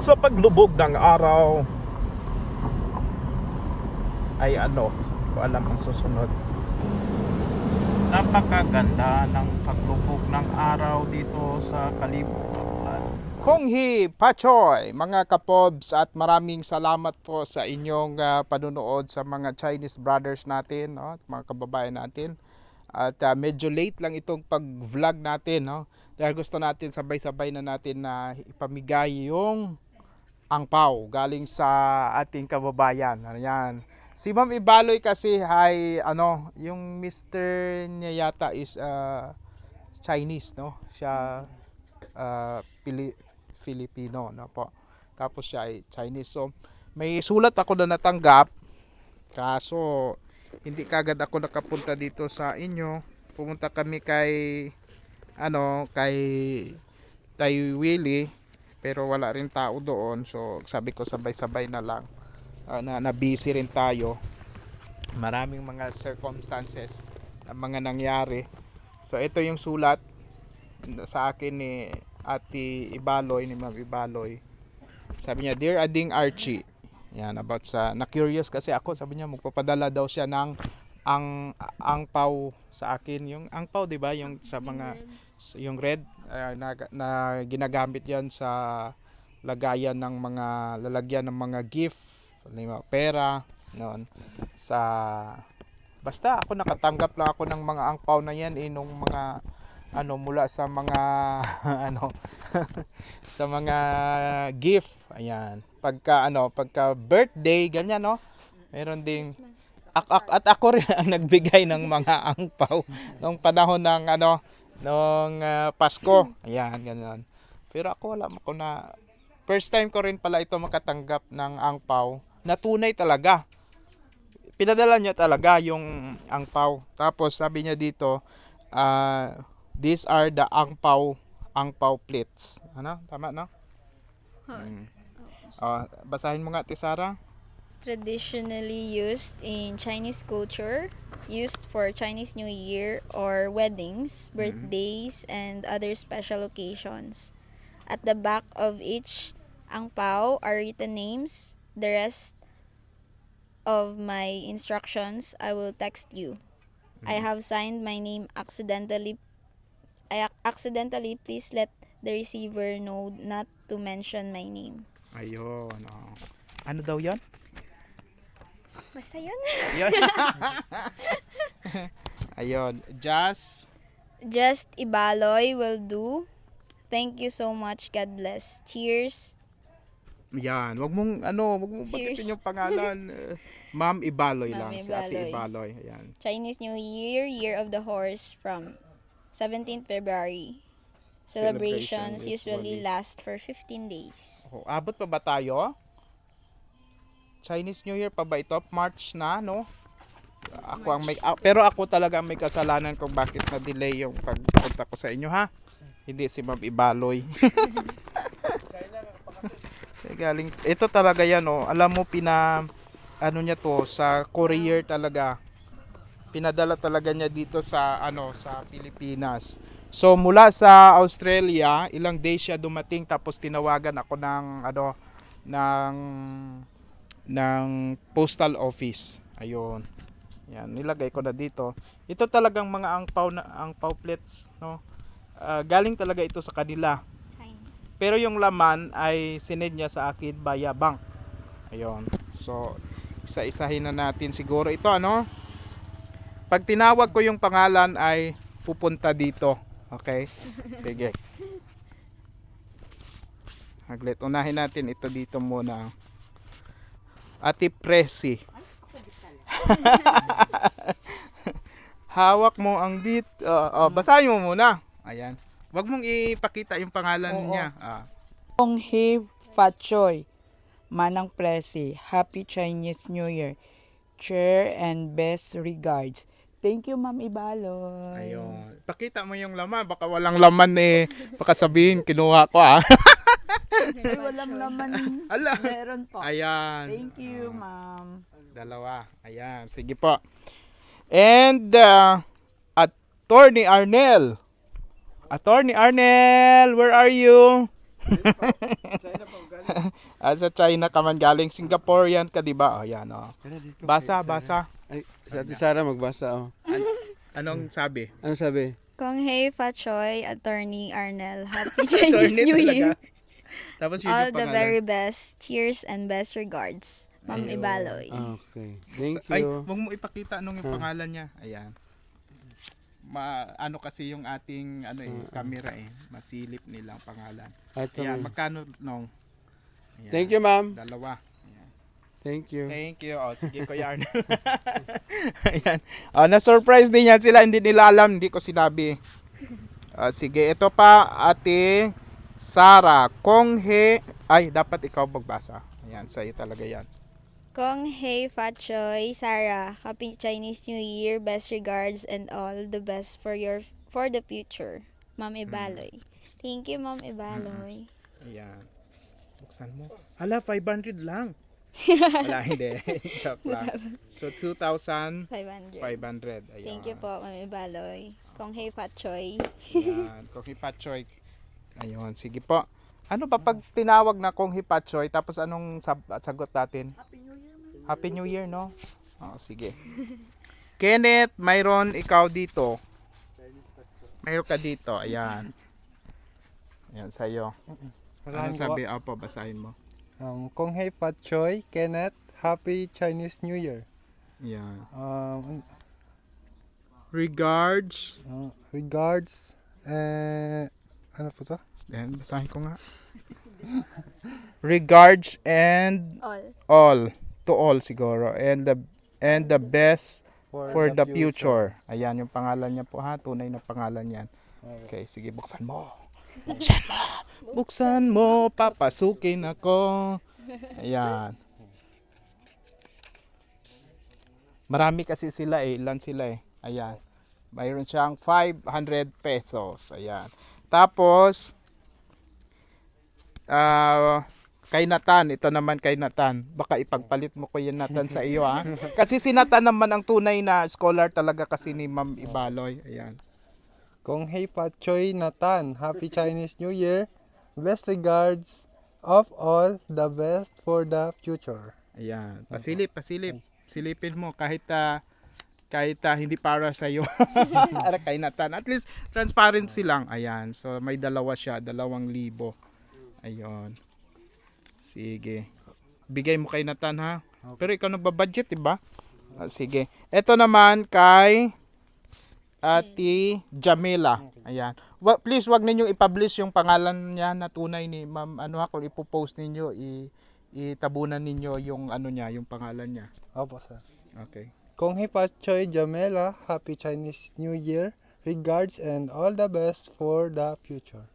Sa paglubog ng araw ay ano, ko alam ang susunod. Napakaganda ng paglubog ng araw dito sa kalibutan. Konghi Pachoy, mga kapobs, at maraming salamat po sa inyong panunood sa mga Chinese brothers natin, no? Mga kababayan natin. At medyo late lang itong pag-vlog natin, no? Dahil gusto natin sabay-sabay na natin na ipamigay yung angpaw galing sa ating kababayan. Ayan. Si Ma'am Ibaloy kasi ay ano, yung Mr. niya yata is Chinese, no? Siya Filipino, no po. Tapos siya ay Chinese. So may sulat ako na natanggap, kaso hindi kagad ako nakapunta dito sa inyo. Pumunta kami kay kay Willie, pero wala rin tao doon. So sabi ko sabay-sabay na lang, na busy rin tayo. Maraming mga circumstances na mga nangyari. So ito yung sulat sa akin ni Ate Ibaloy, ni Ma'am Ibaloy. Sabi niya, Dear Ading Archie, yan, about sa, na-curious kasi ako, sabi niya magpapadala daw siya ng angpaw sa akin. Yung angpaw, di ba? Yung sa mga, yung red, na ginagamit yan sa lagayan ng mga, lalagyan ng mga gift, pera, noon. Sa, basta ako nakatanggap lang ako ng mga angpaw na yan, nung mga, mula sa mga, sa mga gift, ayan. Pagka birthday, ganyan, no? Meron ding, at ako rin ang nagbigay ng mga angpaw nung panahon ng nung Pasko. Ayan, ganyan. Pero ako wala ako na, first time ko rin pala ito makatanggap ng angpaw na tunay talaga. Pinadala niya talaga yung angpaw. Tapos sabi niya dito, these are the angpaw plates. Ano? Tama, no? Basahin mo nga, Tisara. Traditionally used in Chinese culture, used for Chinese New Year or weddings, birthdays, and other special occasions. At the back of each angpao are written names. The rest of my instructions I will text you. I have signed my name accidentally. Please let the receiver know not to mention my name. Ayun. Ano daw yan? Basta yun. Ayun. Just Ibaloy will do. Thank you so much. God bless. Cheers. Yan. Wag mong batitin yung pangalan. Ma'am Ibaloy lang. Si Ate Ibaloy. Ayan. Chinese New Year, Year of the Horse from 17th February. Celebrations usually last for 15 days. Abot pa ba tayo? Chinese New Year pa ba ito? March na, no? Ako ang pero ako talaga ang may kasalanan kung bakit na-delay yung pagpunta ko sa inyo, ha? Hindi si Ma'am Ibaloy. Galing, ito talaga yan, oh. Alam mo, niya to, sa courier talaga. Pinadala talaga niya dito sa, sa Pilipinas. So, mula sa Australia, ilang days siya dumating, tapos tinawagan ako ng postal office. Ayun. Yan, nilagay ko na dito. Ito talagang mga angpaw plates, no? Galing talaga ito sa kanila. Pero yung laman ay sinend niya sa akin via bank. Ayun. So, isa-isahin na natin siguro ito, Pag tinawag ko yung pangalan ay pupunta dito. Okay? Sige. Haglit. Unahin natin ito dito muna. Ate Presi. Hawak mo ang basahin mo muna. Ayan. Wag mong ipakita yung pangalan niya. Konghi Pachoy, Manang Presi, Happy Chinese New Year. Chair and best regards. Thank you, Ma'am Ibaloy. Ayun. Pakita mo yung laman. Baka walang laman baka sabihin, kinuha ko Ay, walang laman. Ala. Meron po. Ayan. Thank you, Ma'am. Dalawa. Ayan. Sige po. And, Attorney Arnel. Attorney Arnel, where are you? Sa China ka man galing, Singaporean ka, di ba? Oh, yan, oh. Basa, basa. Ay, sa Ate Sara magbasa, oh. Anong sabi? Ano sabi? Kong Hei Fa Choi, Attorney Arnel. Happy Chinese New Year. Tapos yun All yung the pangalan. very best. Cheers and best regards. Ma'am Ayun. Ibaloy. Okay. Thank Ay, you. wag mo ipakita anong yung pangalan niya. Ayan. Ano kasi yung ating camera masilip nilang pangalan. At, Ayan, magkano nung? Ayan, thank you, ma'am. Dalawa. Ayan. Thank you. Thank you. O, sige Kuya Arnel. Ayan. Na-surprise din yan sila. Hindi nila alam. Hindi ko sinabi. Sige. Ito pa, Ate Sara. Ay, dapat ikaw magbasa. Ayan, sa'yo talaga yan. Kong Hei Fa Choi, Sarah. Happy Chinese New Year. Best regards and all the best for the future. Ma'am Ibaloy. Thank you, Ma'am Ibaloy. Ayan. Buksan mo. Hala, 500 lang. Wala, hindi. Joke lang. So, 2,500. 500. Ayan. Thank you po, Ma'am Ibaloy. Kong Hei Fa Choi. Ayan. Kung Hipatchoy. Ayun, sige po. Ano ba pag tinawag na kung Hipatchoy, tapos anong sagot natin? Happy New Year, no? Oo, sige. Kenneth, mayroon ikaw dito. Mayroon ka dito. Ayan. Ayan, sa'yo. Ano sabi? Opo, basahin mo. Kong Hei Fat Choi, Kenneth, Happy Chinese New Year. Ayan. Regards, ano po to? Ayan, basahin ko nga. Regards and all. To all siguro. And the best for the future. Ayan yung pangalan niya po ha. Tunay na pangalan yan. Okay, sige, buksan mo. Buksan mo. Buksan mo. Papasukin ako. Ayan. Marami kasi sila Ilan sila Ayan. Mayroon siyang 500 pesos. Ayan. Tapos, kay Nathan, ito naman kay Nathan. Baka ipagpalit mo ko yan Nathan sa iyo ha. Kasi si Nathan naman ang tunay na scholar talaga kasi ni Ma'am Ibaloy. Ayan. Kong Hei Fat Choi, Nathan, Happy Chinese New Year. Best regards of all the best for the future. Ayan. Pasilip. Silipin mo kahit hindi para sa iyo. Kay Nathan. At least transparency lang. Ayan. So may dalawa siya, 2,000. Ayun. Sige. Bigay mo kay Nathan ha. Pero ikaw nagbabudget, diba? Sige. Ito naman kay Ate Jamila. Ayan. Please wag ninyong i-publish yung pangalan niya na tunay ni Ma'am. Kung ipo-post ninyo, itabunan ninyo yung niya, yung pangalan niya. Opo, sir. Okay. Kong Hei Fat Choi, Jamela, Happy Chinese New Year. Regards and all the best for the future.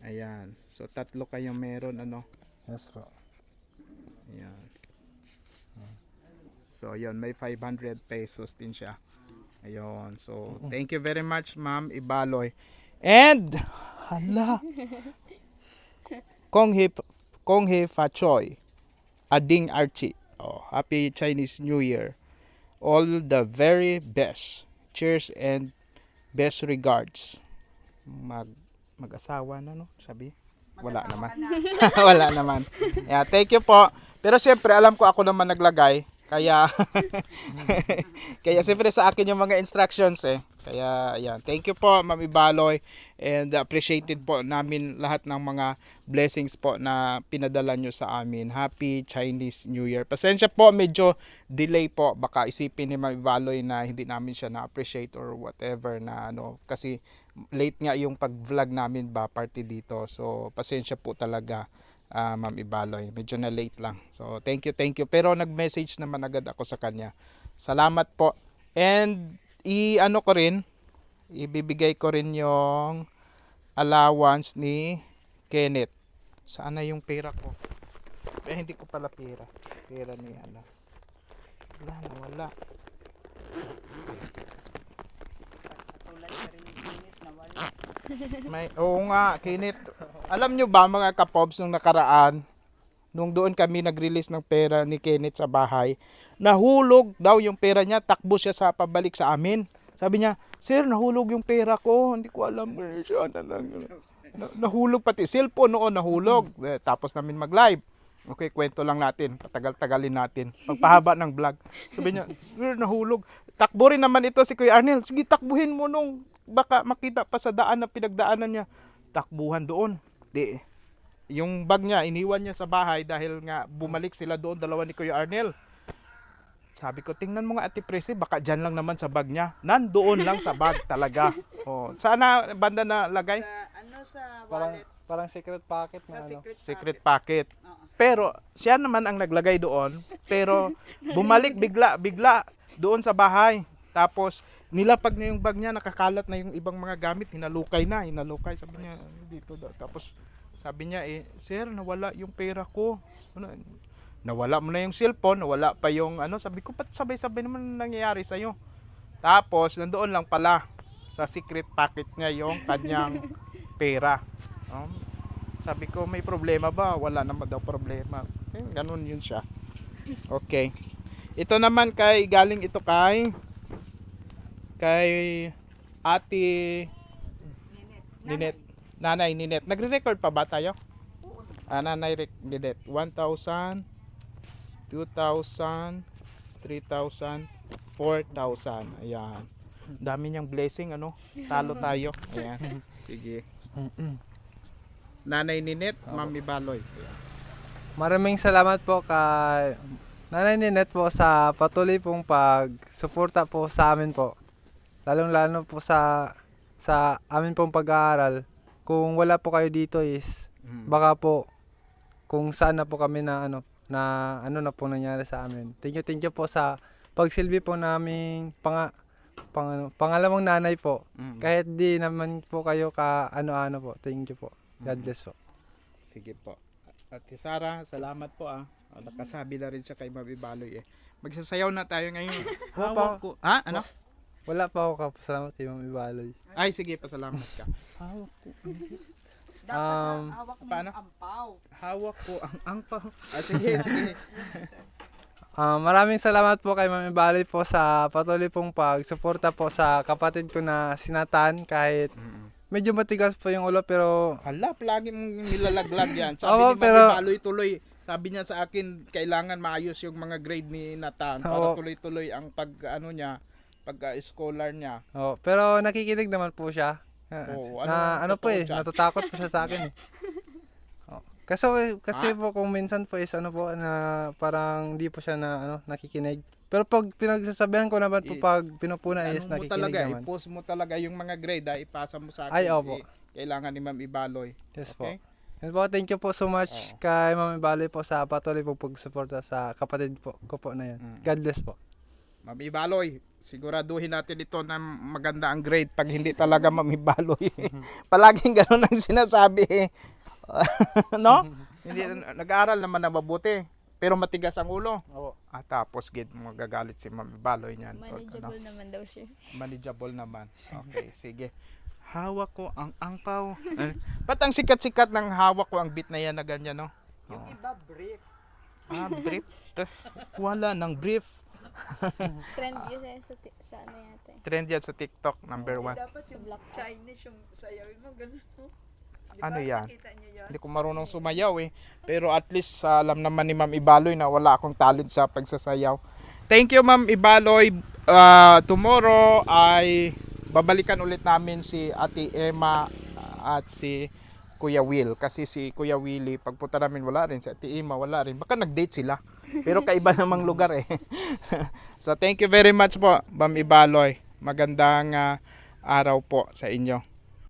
Ayan. So 3 kayong meron Yes po. Ayan. So, ayun, may 500 pesos din siya. Ayun. So, thank you very much, Ma'am Ibaloy. And, hala. Kong Hei Fa Choi. Ading Archie. Oh, Happy Chinese New Year. All the very best. Cheers and best regards. Mag-asawa na, no? Sabi? Wala naman. Wala naman. Yeah, thank you po. Pero siyempre, alam ko ako naman naglagay. Kaya, siyempre sa akin yung mga instructions Kaya, ayan. Thank you po, Ma'am Ibaloy. And appreciated po namin lahat ng mga blessings po na pinadala nyo sa amin. Happy Chinese New Year. Pasensya po, medyo delay po. Baka isipin ni Ma'am Ibaloy na hindi namin siya na-appreciate or whatever na Kasi late nga yung pag-vlog namin party dito. So, pasensya po talaga. Ma'am Ibaloy. Medyo na late lang. So, thank you. Pero nag-message naman agad ako sa kanya. Salamat po. And, ibibigay ko rin yung allowance ni Kenneth. Saan na yung pera ko? Hindi ko pala pera. Pera ni Wala. Oo nga, Kenneth. Alam nyo ba mga kapobs nung nakaraan, nung doon kami nag-release ng pera ni Kenneth sa bahay, nahulog daw yung pera niya, takbo siya sa pabalik sa amin. Sabi niya, sir, nahulog yung pera ko, hindi ko alam. Nahulog pati cellphone noon, nahulog. Tapos namin mag-live. Okay, kwento lang natin. Patagal-tagalin natin. Pagpahaba ng vlog. Sabi niya, sir, nahulog. Takbo rin naman ito si Kuya Arnel. Sige, takbuhin mo nung baka makita pa sa daan na pinagdaanan niya. Takbuhan doon. Yung bag niya, iniwan niya sa bahay dahil nga bumalik sila doon, dalawa ni Kuya Arnel. Sabi ko, tingnan mo nga Ate Presi, baka dyan lang naman sa bag niya. Nandoon lang sa bag talaga. Oh, sana banda na lagay? Parang secret pocket na ano. Secret pocket. Pero siya naman ang naglagay doon. Pero bumalik bigla doon sa bahay. Tapos nilapag na yung bag niya, nakakalat na yung ibang mga gamit, hinalukay. Sabi niya dito daw. Tapos sabi niya sir, nawala yung pera ko. Ano, nawala mo na yung cellphone, nawala pa yung sabi ko, pat sabay-sabay naman nangyayari sa iyo. Tapos nandoon lang pala sa secret pocket niya yung kanyang pera. Sabi ko, may problema ba? Wala naman daw problema. Ganun yun siya. Okay. Ito naman galing ito kay Ate Ninette. Nanay Ninette. Nagre-record pa ba tayo? Nanay Ninette. 1,000, 2,000, 3,000, 4,000. Ayan. Dami niyang blessing, Talo tayo. Ayan. Sige. Nanay Ninette, Ma'am Ibaloy. Maraming salamat po kay Nanay Ninette po sa patuloy pong pagsuporta po sa amin po. Lalong-lalo po sa amin pong pag-aaral. Kung wala po kayo dito is baka po kung saan na po kami na na po nangyari sa amin. Thank you po sa pagsilbi po naming pangalawang nanay po. Kahit di naman po kayo ka ano-ano po. Thank you po. God bless po. Sige po. Ate Sara, salamat po nakasabi na rin siya kay Ma'am Ibaloy Magsasayaw na tayo ngayon. Hawak ko. Ano? Wala pa ako kapasalamat kay Ma'am Ibaloy. Ay, sige, pasalamat ka. Hawak ko. Hawak mo paano? yung ampaw. Hawak ko ang angpaw. Sige. Maraming salamat po kay Ma'am Ibaloy po sa patuloy pong pagsuporta po sa kapatid ko na si Nathan kahit medyo matigas po yung ulo pero Hala, palagi mong nilalaglag yan. Sabi Oo, ni pero- Ma'am Ibaloy tuloy. Sabi niya sa akin, kailangan maayos yung mga grade ni Nathan para Oo. tuloy-tuloy ang pag-scholar niya. pero nakikinig naman po siya. Oo, Po totoo siya. natatakot po siya sa akin. Kasi po kung minsan po is na parang hindi po siya na nakikinig. Pero pag pinagsasabihan ko naman po pag pinupuna is Mo nakikinig talaga, naman. i-post mo talaga yung mga grade, ipasa mo sa akin. Ay, opo. Kailangan ni Ma'am Ibaloy. Yes Okay? po. And po, thank you po so much Oo. kay Ma'am Ibaloy po sa patuloy po pagsuporta sa kapatid ko po na yan. God bless po. Ma'am Ibaloy, siguraduhin natin ito na maganda ang grade pag hindi talaga Ma'am Ibaloy. Palaging ganun ang sinasabi. No? Hindi nag-aaral naman na mabuti, pero matigas ang ulo. Oo. Tapos magagalit si Ma'am Ibaloy niyan. Manageable naman daw, sir. Manageable naman. Okay, sige. Hawak ko ang angpaw. Ba't ang sikat-sikat ng hawak ko ang beat na yan na ganyan, no? Yung iba brief. Brief? Wala nang brief. Trend yun sa ano yata. Trend yan sa TikTok, number 1. Dapat yung Chinese yung sayawin mo, ganun mo. Ano yan? Nakita niyo yan? Hindi ko marunong sumayaw Pero at least alam naman ni Ma'am Ibaloy na wala akong talent sa pagsasayaw. Thank you Ma'am Ibaloy. Tomorrow ay babalikan ulit namin si Ate Emma at si Kuya Will. Kasi si Kuya Willie, pagpunta namin wala rin. Si Ate Emma wala rin. Baka nag-date sila. Pero kaiba namang lugar So thank you very much po Ma'am Ibaloy. Magandang araw po sa inyo.